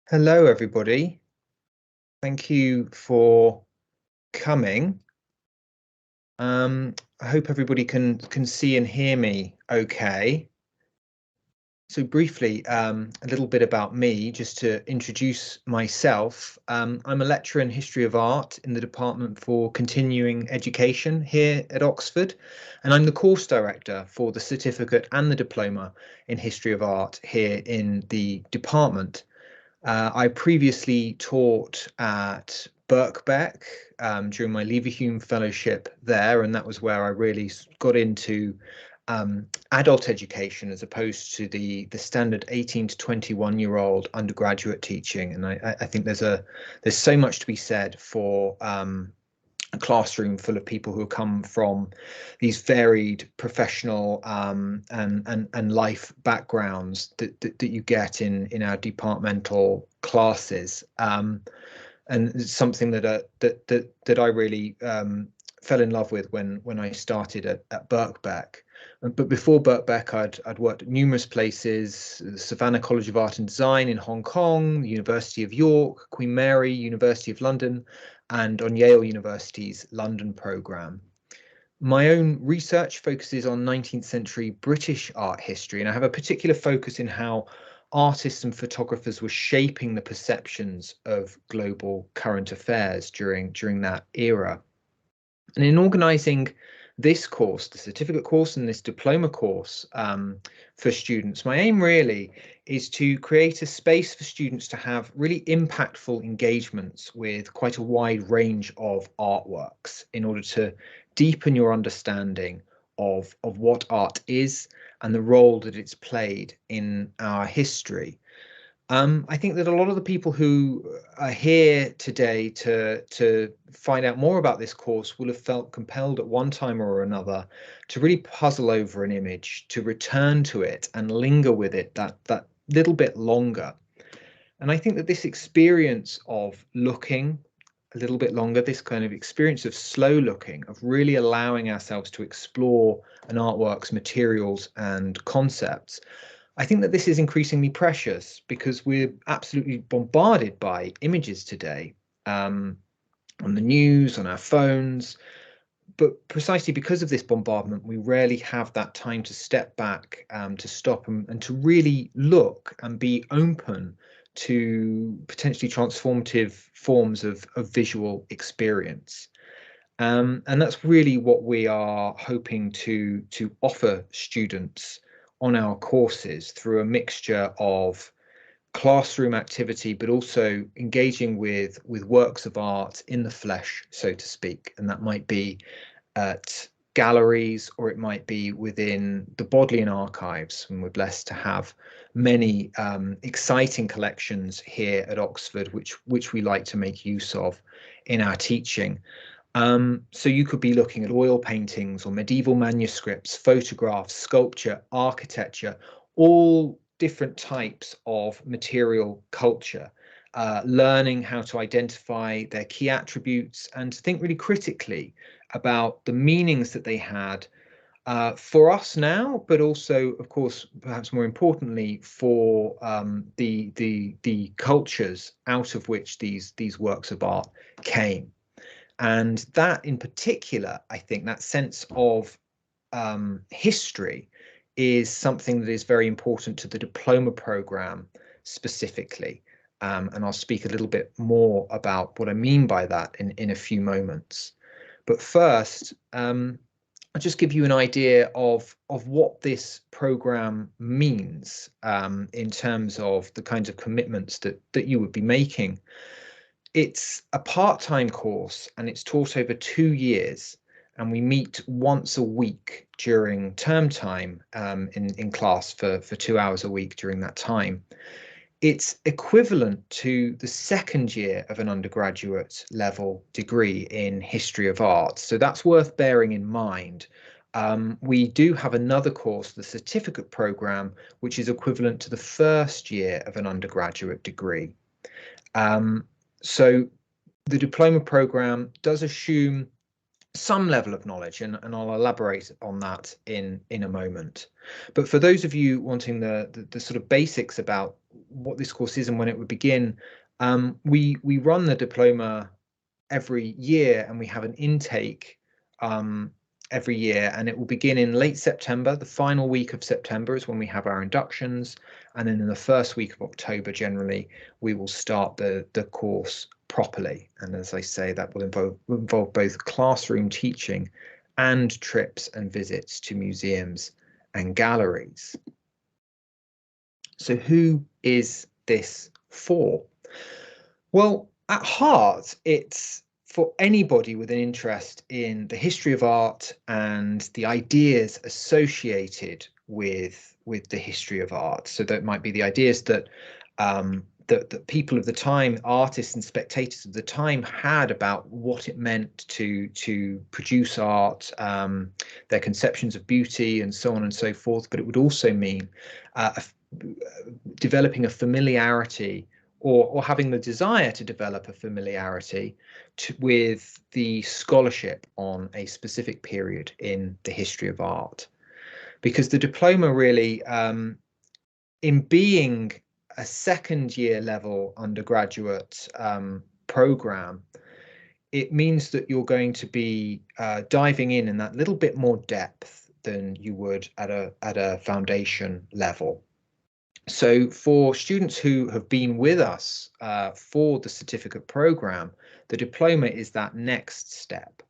Hello, everybody. Thank you for coming. I hope everybody can see and hear me okay. So briefly, a little bit about me, just to introduce myself. I'm a lecturer in History of Art in the Department for Continuing Education here at Oxford, and I'm the course director for the certificate and the diploma in History of Art here in the department. I previously taught at Birkbeck during my Leverhulme fellowship there, and that was where I really got into adult education as opposed to the standard 18 to 21-year-old undergraduate teaching. And I think there's so much to be said for a classroom full of people who come from these varied professional and life backgrounds that you get in our departmental classes, and it's something that I really fell in love with when I started at Birkbeck. But before Birkbeck, I'd worked at numerous places: the Savannah College of Art and Design in Hong Kong, the University of York, Queen Mary, University of London, and on Yale University's London programme. My own research focuses on 19th century British art history, and I have a particular focus in how artists and photographers were shaping the perceptions of global current affairs during that era. And in organising this course, the certificate course and this diploma course for students, my aim really is to create a space for students to have really impactful engagements with quite a wide range of artworks in order to deepen your understanding of what art is and the role that it's played in our history. I think that a lot of the people who are here today to find out more about this course will have felt compelled at one time or another to really puzzle over an image, to return to it and linger with it that little bit longer. And I think that this experience of looking a little bit longer, this kind of experience of slow looking, of really allowing ourselves to explore an artwork's materials and concepts, I think that this is increasingly precious because we're absolutely bombarded by images today, on the news, on our phones. But precisely because of this bombardment, we rarely have that time to step back, to stop and to really look and be open to potentially transformative forms of visual experience. And that's really what we are hoping to offer students on our courses through a mixture of classroom activity, but also engaging with works of art in the flesh, so to speak. And that might be at galleries, or it might be within the Bodleian archives. And we're blessed to have many exciting collections here at Oxford, which we like to make use of in our teaching. So you could be looking at oil paintings or medieval manuscripts, photographs, sculpture, architecture, all different types of material culture, learning how to identify their key attributes and to think really critically about the meanings that they had for us now, but also, of course, perhaps more importantly, for the cultures out of which these works of art came. And that in particular, I think that sense of history is something that is very important to the diploma program specifically. And I'll speak a little bit more about what I mean by that in a few moments. But first, I'll just give you an idea of what this program means in terms of the kinds of commitments that you would be making. It's a part-time course and it's taught over 2 years, and we meet once a week during term time in class for 2 hours a week during that time. It's equivalent to the second year of an undergraduate level degree in history of art. So that's worth bearing in mind. We do have another course, the certificate program, which is equivalent to the first year of an undergraduate degree. So the diploma program does assume some level of knowledge, and I'll elaborate on that in a moment. But for those of you wanting the sort of basics about what this course is and when it would begin, we run the diploma every year, and we have an intake every year, and it will begin in late September. The final week of September is when we have our inductions, and then in the first week of October, generally, we will start the course properly. And as I say, that will involve both classroom teaching and trips and visits to museums and galleries. So who is this for? Well, at heart, it's for anybody with an interest in the history of art and the ideas associated with the history of art. So that might be the ideas that that people of the time, artists and spectators of the time, had about what it meant to produce art, their conceptions of beauty, and so on and so forth. But it would also mean developing a familiarity, or having the desire to develop a familiarity with the scholarship on a specific period in the history of art. Because the diploma really, in being a second year level undergraduate program, it means that you're going to be diving in that little bit more depth than you would at a foundation level. So for students who have been with us for the certificate program, the diploma is that next step.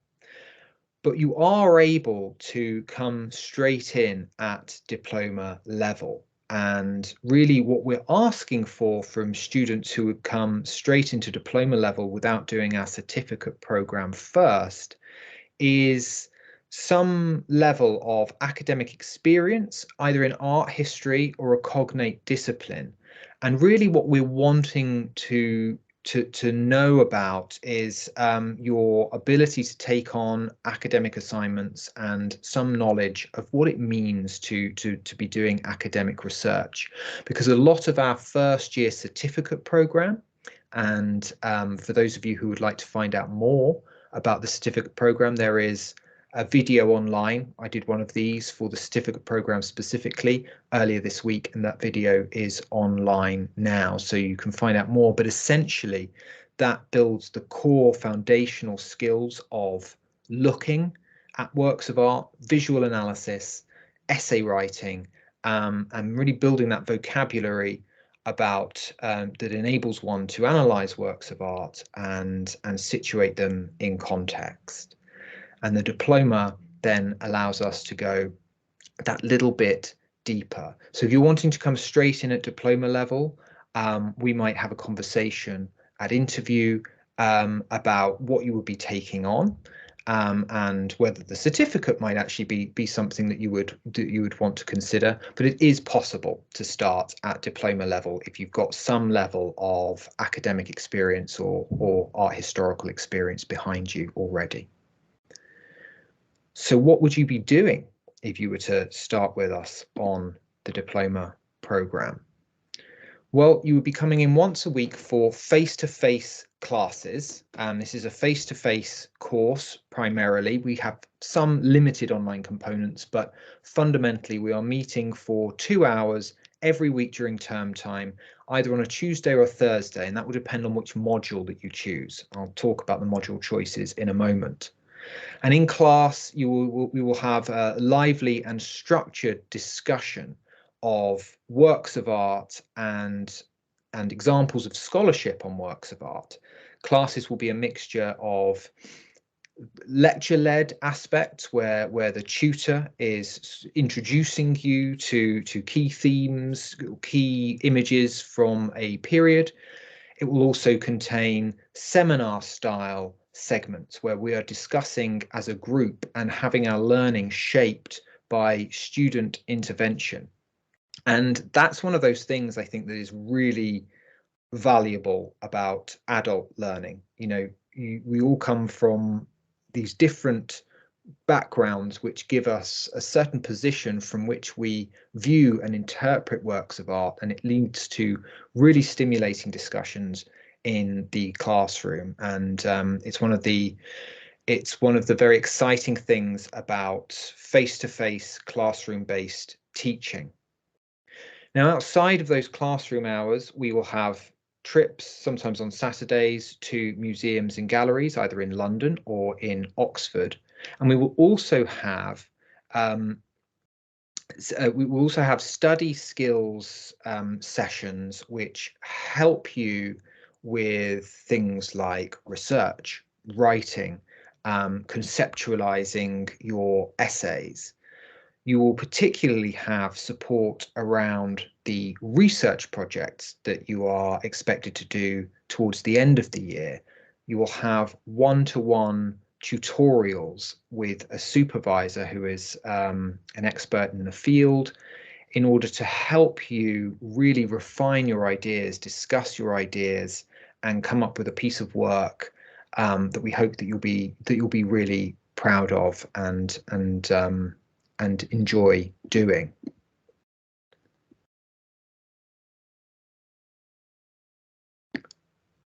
But you are able to come straight in at diploma level. And really what we're asking for from students who would come straight into diploma level without doing our certificate program first is some level of academic experience, either in art history or a cognate discipline. And really what we're wanting to know about is your ability to take on academic assignments and some knowledge of what it means to be doing academic research. Because a lot of our first year certificate program, and for those of you who would like to find out more about the certificate program, there is a video online. I did one of these for the certificate program specifically earlier this week, and that video is online now, so you can find out more. But essentially, that builds the core foundational skills of looking at works of art, visual analysis, essay writing, and really building that vocabulary about that enables one to analyze works of art and situate them in context. And the diploma then allows us to go that little bit deeper. So if you're wanting to come straight in at diploma level, we might have a conversation at interview about what you would be taking on, and whether the certificate might actually be something that you would want to consider. But it is possible to start at diploma level if you've got some level of academic experience or art historical experience behind you already. So what would you be doing if you were to start with us on the diploma program? Well, you would be coming in once a week for face-to-face classes. This is a face-to-face course primarily. We have some limited online components, but fundamentally we are meeting for 2 hours every week during term time, either on a Tuesday or a Thursday, and that will depend on which module that you choose. I'll talk about the module choices in a moment. And in class, we will have a lively and structured discussion of works of art and examples of scholarship on works of art. Classes will be a mixture of lecture-led aspects where the tutor is introducing you to key themes, key images from a period. It will also contain seminar-style segments where we are discussing as a group and having our learning shaped by student intervention. And that's one of those things I think that is really valuable about adult learning. You know, we all come from these different backgrounds which give us a certain position from which we view and interpret works of art, and it leads to really stimulating discussions in the classroom. And it's one of the It's one of the very exciting things about face-to-face classroom-based teaching. Now, outside of those classroom hours, we will have trips, sometimes on Saturdays, to museums and galleries, either in London or in Oxford. And we will also have study skills sessions which help you with things like research, writing, conceptualizing your essays. You will particularly have support around the research projects that you are expected to do towards the end of the year. You will have one-to-one tutorials with a supervisor who is an expert in the field, in order to help you really refine your ideas, discuss your ideas, and come up with a piece of work that we hope that you'll be really proud of and enjoy doing.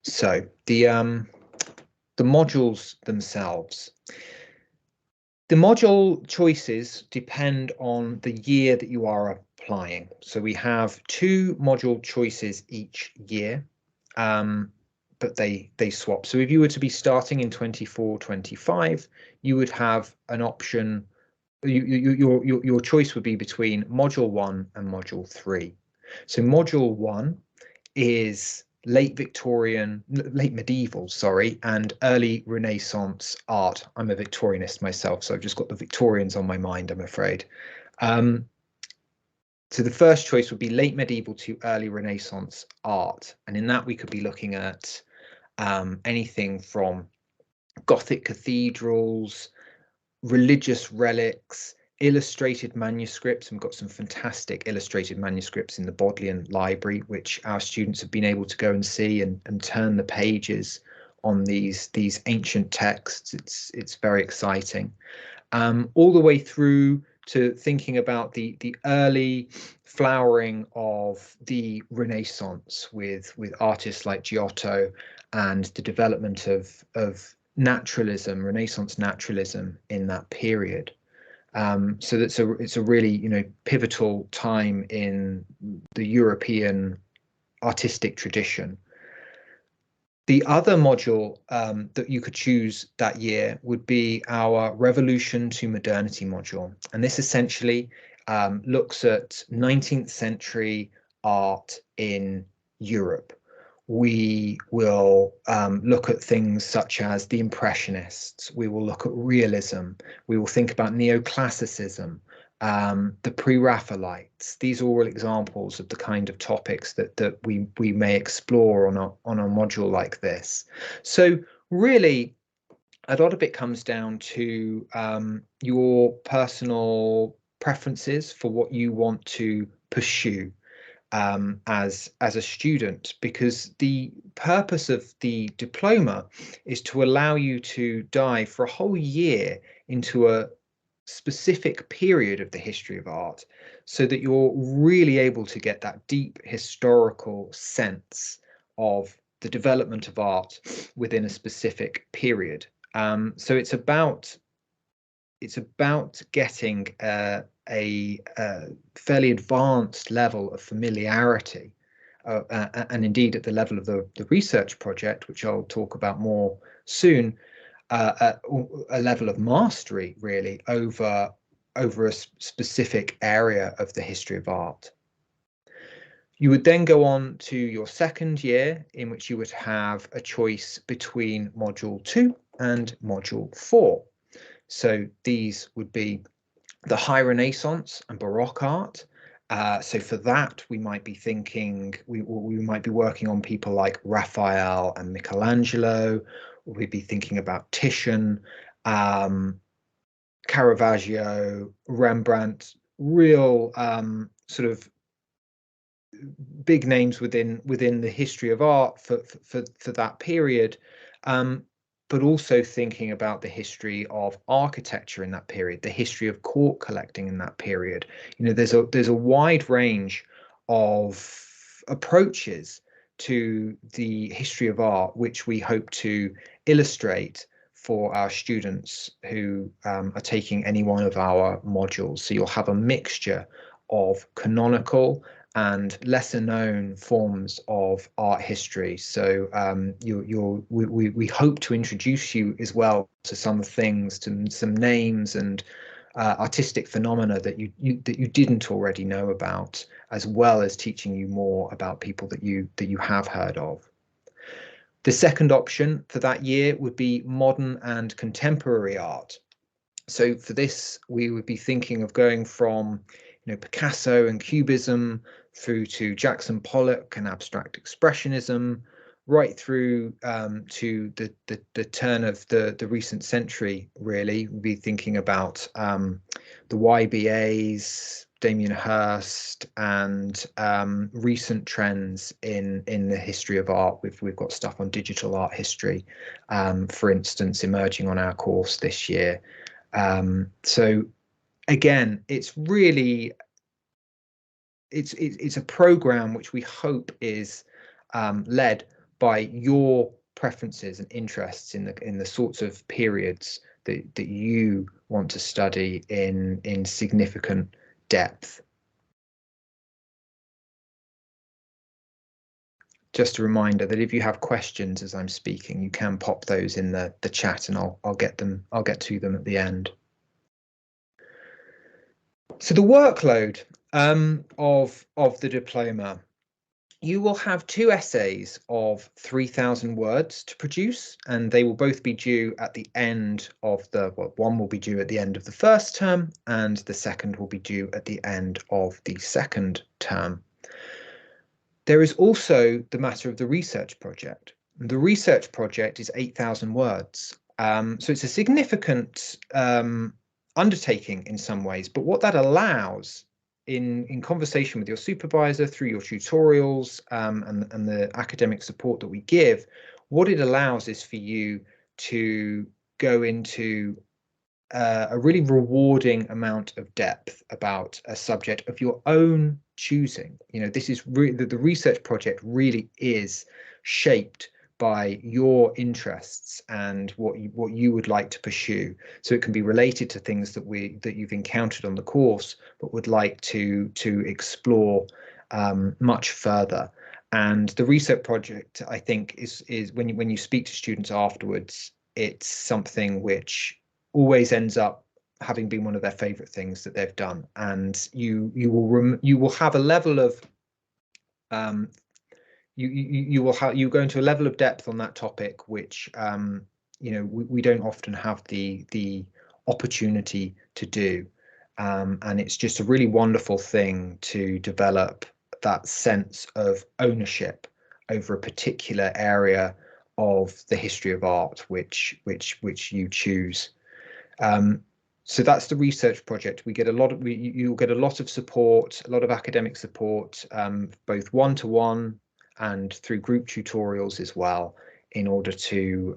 So the modules themselves. The module choices depend on the year that you are applying. So we have 2 module choices each year, but they swap. So if you were to be starting in 24-25, you would have an option. Your choice would be between module 1 and module 3. So module 1 is late medieval, sorry, and early Renaissance art. I'm a Victorianist myself, so I've just got the Victorians on my mind, I'm afraid. So the first choice would be late medieval to early Renaissance art, and in that we could be looking at anything from Gothic cathedrals, religious relics, illustrated manuscripts. We've got some fantastic illustrated manuscripts in the Bodleian Library, which our students have been able to go and see and turn the pages on these ancient texts. It's very exciting. All the way through to thinking about the early flowering of the Renaissance with artists like Giotto, and the development of naturalism, Renaissance naturalism in that period. So it's a really pivotal time in the European artistic tradition. The other module that you could choose that year would be our Revolution to Modernity module, and this essentially looks at 19th century art in Europe. We will look at things such as the Impressionists. We will look at realism. We will think about neoclassicism, the Pre-Raphaelites. These are all examples of the kind of topics that we may explore on a module like this. So really, a lot of it comes down to your personal preferences for what you want to pursue as a student, because the purpose of the diploma is to allow you to dive for a whole year into a specific period of the history of art, so that you're really able to get that deep historical sense of the development of art within a specific period. So it's about getting a fairly advanced level of familiarity, and indeed at the level of the research project, which I'll talk about more soon, a level of mastery really over a specific area of the history of art. You would then go on to your second year, in which you would have a choice between module 2 and module 4. So these would be the High Renaissance and Baroque art. So for that, we might be thinking, we might be working on people like Raphael and Michelangelo. We'd be thinking about Titian, Caravaggio, Rembrandt, real sort of big names within the history of art for that period. But also thinking about the history of architecture in that period, the history of court collecting in that period. There's a wide range of approaches to the history of art which we hope to illustrate for our students who are taking any one of our modules. So you'll have a mixture of canonical and lesser known forms of art history. So we hope to introduce you as well to some things, to some names and artistic phenomena that you didn't already know about, as well as teaching you more about people that you have heard of. The second option for that year would be modern and contemporary art. So for this, we would be thinking of going from, Picasso and Cubism through to Jackson Pollock and abstract expressionism, right through to the turn of the recent century. Really, we'd be thinking about the YBAs, Damien Hirst, and recent trends in the history of art. We've got stuff on digital art history, for instance, emerging on our course this year. So again, it's really it's a program which we hope is led by your preferences and interests in the sorts of periods that you want to study in significant depth. Just a reminder that if you have questions as I'm speaking, you can pop those in the chat, and I'll get to them at the end. So the workload of the diploma, you will have 2 essays of 3,000 words to produce, and they will both be due at the end of one will be due at the end of the first term, and the second will be due at the end of the second term. There is also the matter of the research project. The research project is 8,000 words. So it's a significant undertaking in some ways, but what that allows in conversation with your supervisor through your tutorials and the academic support that we give, what it allows is for you to go into a really rewarding amount of depth about a subject of your own choosing. This is really the research project really is shaped by your interests and what you would like to pursue. So it can be related to things that you've encountered on the course, but would like to explore much further. And the research project, I think, is when you speak to students afterwards, it's something which always ends up having been one of their favorite things that they've done, and you will have a level of you go into a level of depth on that topic which we don't often have the opportunity to do, and it's just a really wonderful thing to develop that sense of ownership over a particular area of the history of art which you choose. So that's the research project. You'll get a lot of support, a lot of academic support, both one-to-one and through group tutorials as well, in order to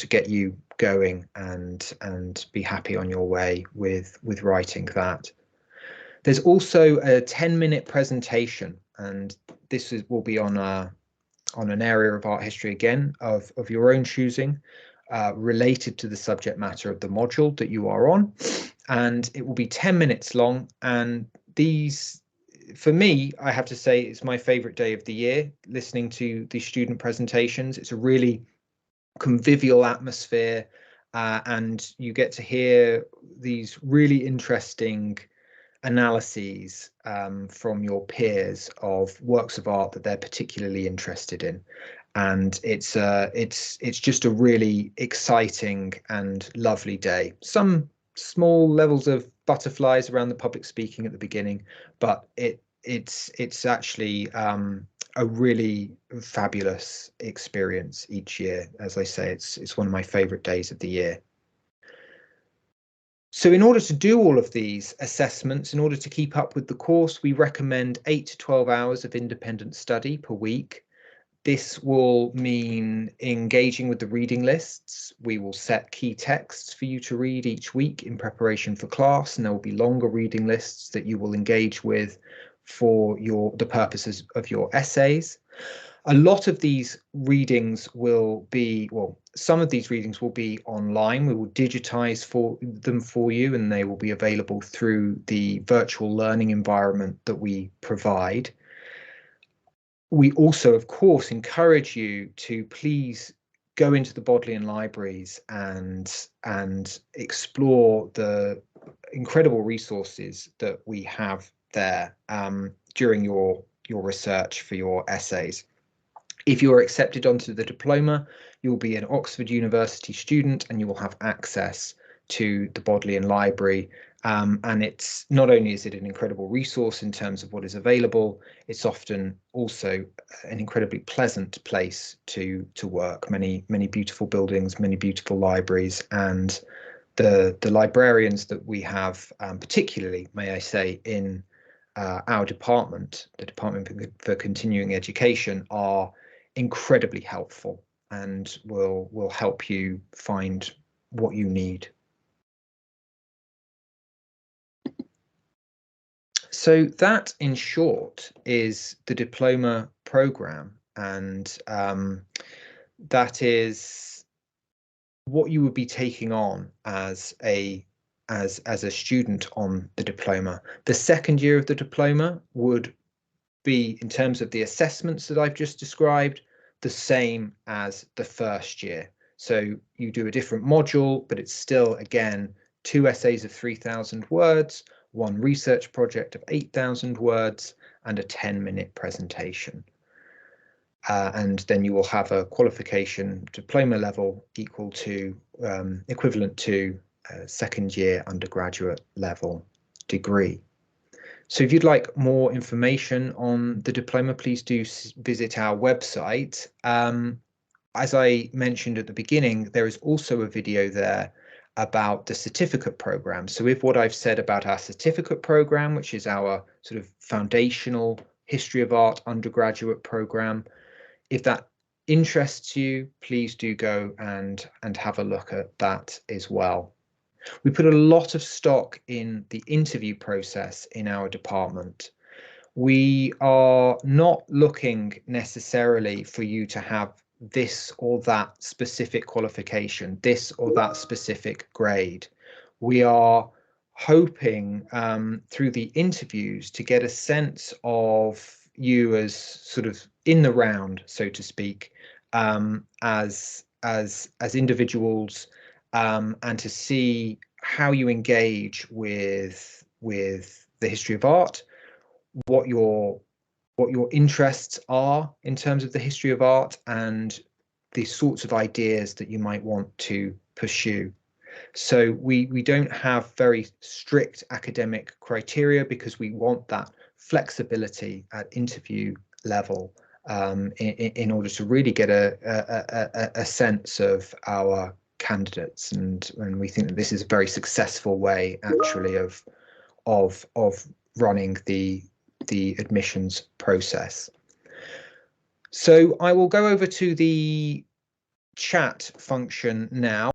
get you going and be happy on your way with writing that. There's also a 10-minute presentation, and this will be on an area of art history again of your own choosing, related to the subject matter of the module that you are on, and it will be 10 minutes long. And these, for me, I have to say, it's my favorite day of the year, listening to the student presentations. It's a really convivial atmosphere, and you get to hear these really interesting analyses from your peers of works of art that they're particularly interested in. And it's just a really exciting and lovely day. Some small levels of butterflies around the public speaking at the beginning, but it's actually a really fabulous experience each year. As I say, it's one of my favorite days of the year. So in order to do all of these assessments, in order to keep up with the course, we recommend 8 to 12 hours of independent study per week. This will mean engaging with the reading lists. We will set key texts for you to read each week in preparation for class, and there will be longer reading lists that you will engage with for the purposes of your essays. A lot of these readings will be, well, some of these readings will be online. We will digitize them for you, and they will be available through the virtual learning environment that we provide. We also, of course, encourage you to please go into the Bodleian libraries and explore the incredible resources that we have there during your research for your essays. If you are accepted onto the diploma, you will be an Oxford University student and you will have access to the Bodleian Library. And it's not only is it an incredible resource in terms of what is available, it's often also an incredibly pleasant place to work. Many beautiful buildings, many beautiful libraries, and the librarians that we have, particularly, may I say, in our department, the Department for Continuing Education, are incredibly helpful and will help you find what you need. So that, in short, is the diploma program, and that is what you would be taking on as a student on the diploma. The second year of the diploma would be, in terms of the assessments that I've just described, the same as the first year. So you do a different module, but it's still, again, 2 essays of 3,000 words, 1 research project of 8,000 words, and a 10-minute presentation. And then you will have a qualification diploma level equal to, equivalent to a second year undergraduate level degree. So if you'd like more information on the diploma, please do visit our website. As I mentioned at the beginning, there is also a video there about the certificate program. So if what I've said about our certificate program, which is our sort of foundational history of art undergraduate program, if that interests you, please do go and have a look at that as well. We put a lot of stock in the interview process in our department. We are not looking necessarily for you to have this or that specific qualification, this or that specific grade. We are hoping through the interviews to get a sense of you as sort of in the round, so to speak, as individuals, and to see how you engage with the history of art, what your interests are in terms of the history of art, and the sorts of ideas that you might want to pursue. So we don't have very strict academic criteria because we want that flexibility at interview level, in order to really get a sense of our candidates, and we think that this is a very successful way actually of running the admissions process. So I will go over to the chat function now.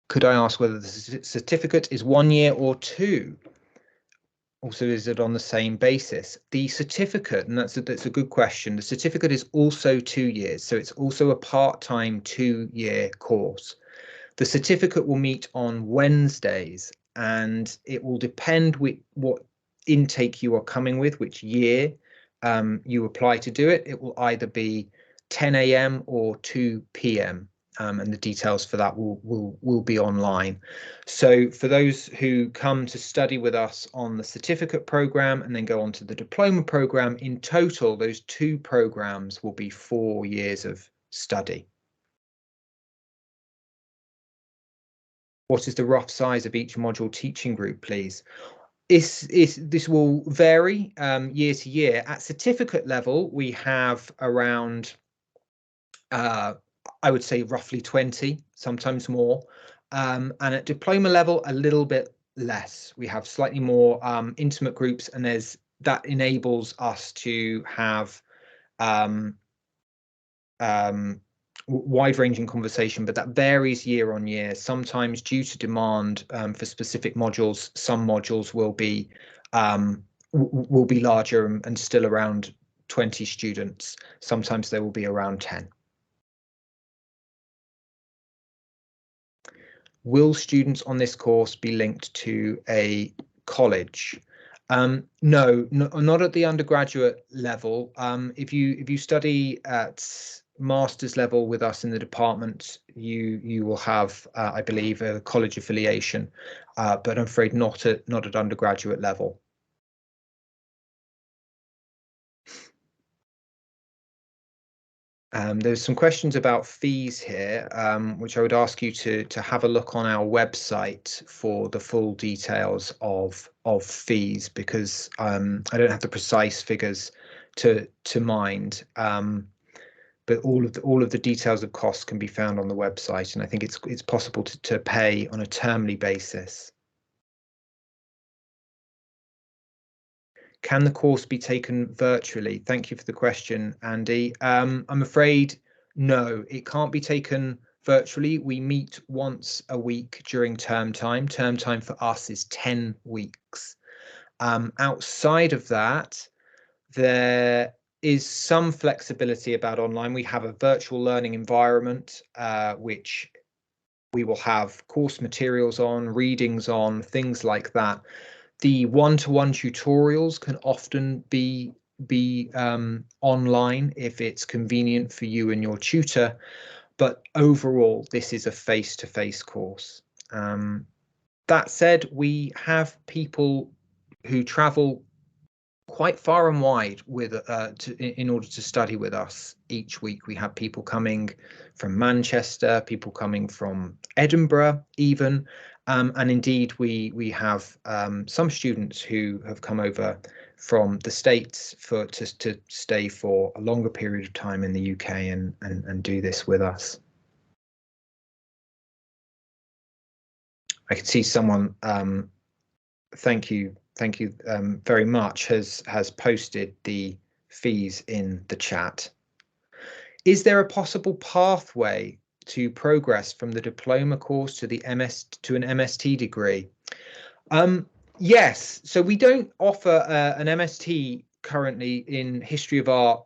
Could I ask whether the certificate is 1 year or 2? Also, is it on the same basis? The certificate, and that's a good question. The certificate is also 2 years, so it's also a part-time 2-year course. The certificate will meet on Wednesdays, and it will depend what intake you are coming with, which year you apply to do it. It will either be 10 a.m. or 2 p.m. And the details for that will be online. So for those who come to study with us on the certificate program and then go on to the diploma program, in total, those 2 programs will be 4 years of study. What is the rough size of each module teaching group, please? This will vary year to year. At certificate level, we have around, I would say, roughly 20, sometimes more. And at diploma level, a little bit less. We have slightly more intimate groups, and that enables us to have wide-ranging conversation, but that varies year on year. Sometimes, due to demand for specific modules, some modules will be will be larger and still around 20 students. Sometimes there will be around 10. Will students on this course be linked to a college? No, not at the undergraduate level. If you study at master's level with us in the department, you will have, I believe, a college affiliation, but I'm afraid not at undergraduate level. There's some questions about fees here, which I would ask you to have a look on our website for the full details of fees, because I don't have the precise figures to mind. But all of the details of costs can be found on the website, and I think it's possible to pay on a termly basis. Can the course be taken virtually? Thank you for the question, Andy. I'm afraid no, it can't be taken virtually. We meet once a week during term time. Term time for us is 10 weeks. Outside of that, there is some flexibility about online. We have a virtual learning environment, which we will have course materials on, readings on, things like that. The one-to-one tutorials can often be online if it's convenient for you and your tutor, but overall this is a face-to-face course. That said, we have people who travel quite far and wide with in order to study with us each week. We have people coming from Manchester, people coming from Edinburgh even, and indeed we have some students who have come over from the States to stay for a longer period of time in the UK and do this with us. I can see someone, thank you very much, has posted the fees in the chat. Is there a possible pathway to progress from the diploma course to the MS to an MST degree? Yes, so we don't offer an MST currently in history of art.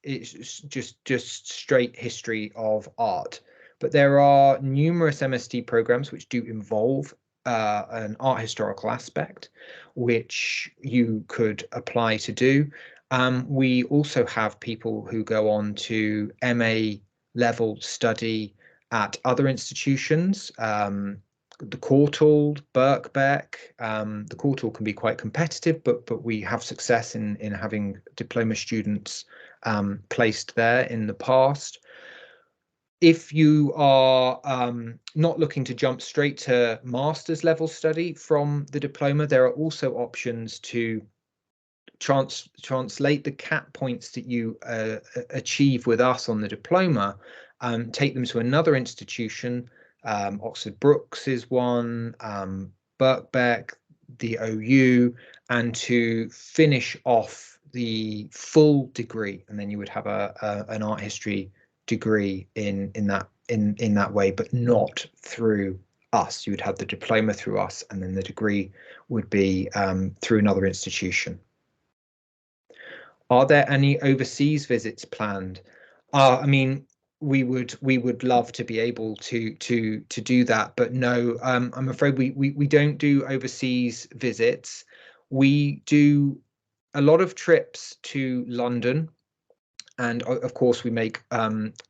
It's just straight history of art, but there are numerous MST programs which do involve an art historical aspect, which you could apply to do. We also have people who go on to MA level study at other institutions, the Courtauld, Birkbeck. The Courtauld can be quite competitive, but we have success in having diploma students placed there in the past. If you are not looking to jump straight to master's level study from the diploma, there are also options to translate the CAT points that you achieve with us on the diploma, take them to another institution. Oxford Brookes is one, Birkbeck, the OU, and to finish off the full degree, and then you would have an art history degree in that way, but not through us. You would have the diploma through us, and then the degree would be through another institution. Are there any overseas visits planned? I mean, we would love to be able to do that, but no, I'm afraid we don't do overseas visits. We do a lot of trips to London, and of course we make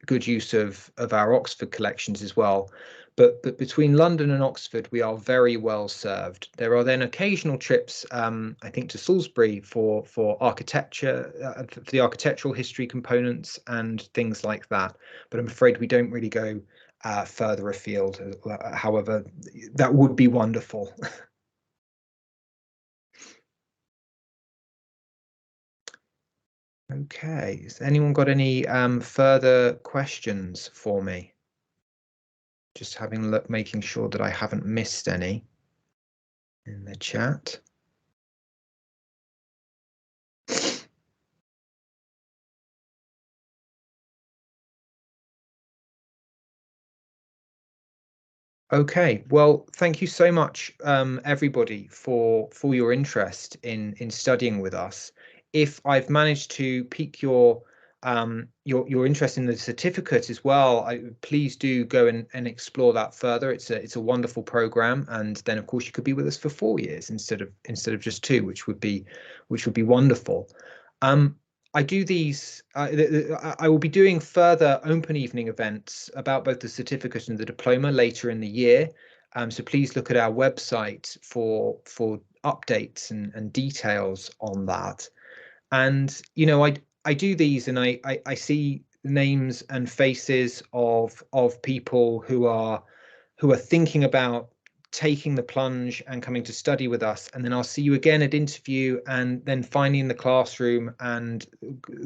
good use of our Oxford collections as well. But between London and Oxford, we are very well served. There are then occasional trips, I think, to Salisbury for architecture, for the architectural history components and things like that. But I'm afraid we don't really go further afield. However, that would be wonderful. Okay, has anyone got any further questions for me? Just having a look, making sure that I haven't missed any in the chat. Okay, well, thank you so much, everybody, for your interest in studying with us. If I've managed to pique your interest in the certificate as well, please do go and explore that further. It's a wonderful program, and then of course you could be with us for 4 years instead of just two, which would be wonderful. Um, I do these. I will be doing further open evening events about both the certificate and the diploma later in the year. So please look at our website for updates and details on that. And I do these, and I see names and faces of people who are thinking about taking the plunge and coming to study with us. And then I'll see you again at interview, and then finally in the classroom and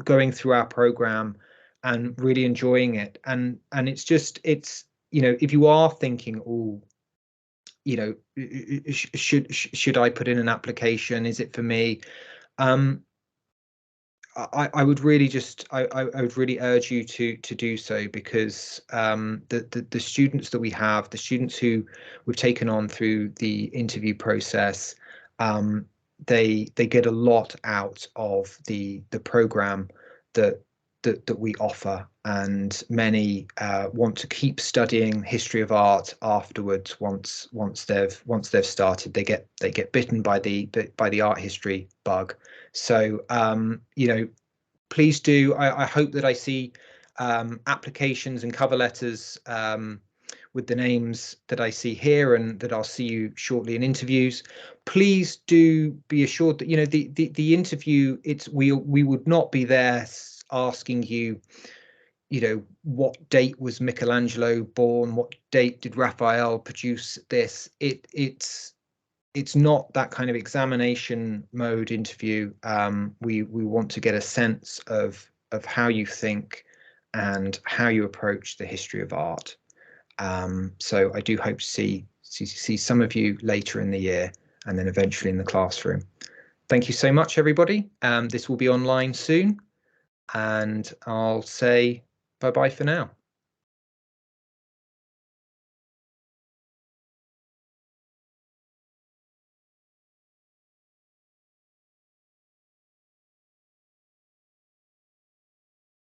going through our program and really enjoying it. And if you are thinking, oh, should I put in an application? Is it for me? Um, I would really I would really urge you to do so, because the students that we have, the students who we've taken on through the interview process, um, they get a lot out of the program that that we offer, and many want to keep studying history of art afterwards. Once they've started, they get bitten by the art history bug. So, please do. I hope that I see applications and cover letters with the names that I see here, and that I'll see you shortly in interviews. Please do be assured that the interview, we would not be there asking you, what date was Michelangelo born, what date did Raphael produce this. It's not that kind of examination mode interview. We want to get a sense of how you think and how you approach the history of art. So I do hope to see some of you later in the year, and then eventually in the classroom. Thank you so much, everybody. This will be online soon, and I'll say bye bye for now.